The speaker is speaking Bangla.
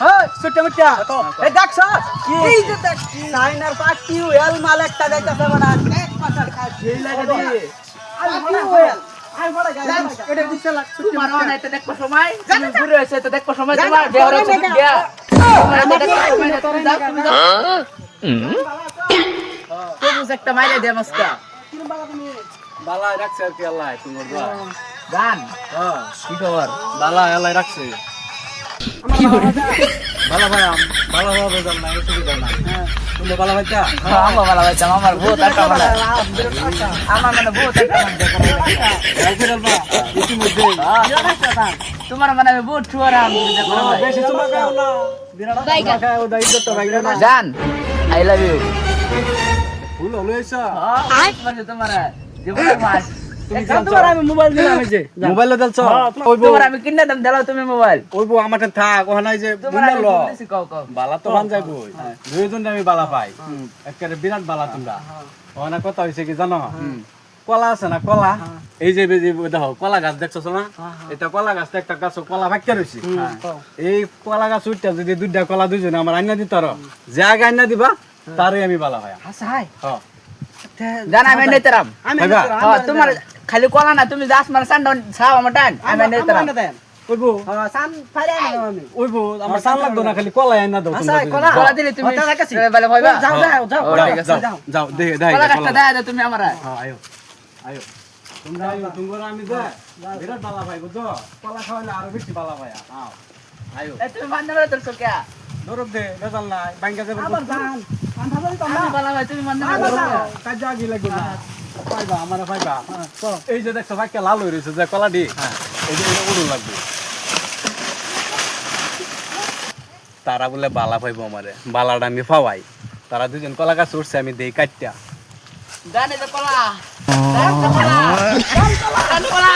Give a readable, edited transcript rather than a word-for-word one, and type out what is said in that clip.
হ্যাঁ ছোট মিটা এই দেখছ এই যে দেখ সাইনার পার্টি ওয়াল মাল একটা যাইতাছে বড় এক পাতার খায় এই লাগা দিয়ে আমি বড় ওয়াল আই বড় গায় এটা দিছে লাগ ছোট মারো না এটা দেখো সময় তুমি ঘুরে এসে তো দেখো সময় তোমার দেহরে ছুটি দিয়া তো বুঝ একটা মাইরে দে মস্কা বালা রাখছে আর কি আল্লাহ তোমার দোয়া গান হ্যাঁ কি খবর বালা আল্লাহ রাখছে বালা ভাই বালা হবে জান না অসুবিধা না তুমি বালা ভাইটা আমার ভালো হইছে আমার বহুত একটা ভালো আমার মানে বহুত একটা ইতিমধ্যে তোমার মানে আমি বহুত ছুয়ারা আমি দেখো বেশি চুমা খাও না বিরাট চুমা খাও ওই ইজ্জত রাখবে না জান আই লাভ ইউ ফুল হলো এসা তোমার জীবন মাস তোমার আমি মোবাইল দিলাম এই যে মোবাইলে দেলছ ওইবো তোমার আমি কিনে দাম দিলাও তুমি মোবাইল ওইবো আমারটা থাক ওখানে যে তোমার আমি বুঝলো বলতেছি কও কও বালা তো বান যাইবো দুইজন আমি বালা পাই একেবারে বিরাট বালা তোমরা ওখানে কথা হইছে কি জানো কলা আছে না কলা এই যে দেখো কলা গাছ দেখছো না এটা কলা গাছ একটা গাছ কলা ভাগ্যা রয়েছে এই কলা গাছ উঠটা যদি দুইটা কলা দুইজনে আমার আইনা দিত আর যে আগে আইনা দিবা তারে আমি বালা ভাই আচ্ছা হাই হ্যাঁ জান আমি নেতরাম আমি তোমার খালি কলা না তুমি দাস মার সান্ডন ছাও আমার টান আমি নেতরাম ওইবো সান ফাইরে না আমি ওইবো আমার সান লাগতো না খালি কলা আইনা দাও আচ্ছা তোমরা কলা কলা দিলে তুমি ওটা রাখাছি বলে ভাইবা যাও যাও যাও ঠিক আছে যাও যাও দেখে দেখাই কলা গাছটা দেয়া দাও তুমি আমারে হ্যাঁ আয়ো আয়ো তোমরা আয়ো তোমরা আমি যা বিরাট বালা ভাই বুঝছো কলা খাওয়াইলে আরো বেশি বালা ভাই আও আয়ো এই তুমি মানতে পারো তোর চোখে দরব দে বেজাল নাই ব্যাংকে যাবে আবার জান আন্ধারে তো আমি বলা ভাই তুমি মানতে পারো কাজ আগি লাগবে না পাইবা আমারে পাইবা এই যে দেখছো ভাইকে লাল হই রইছে যে কলা দি এই যে এটা উড়ু লাগবে তারা বলে বালা পাইবো আমারে বালাটা আমি পাওয়াই তারা দুজন কলা গাছ উঠছে আমি দেই কাটটা জানে তো কলা জান কলা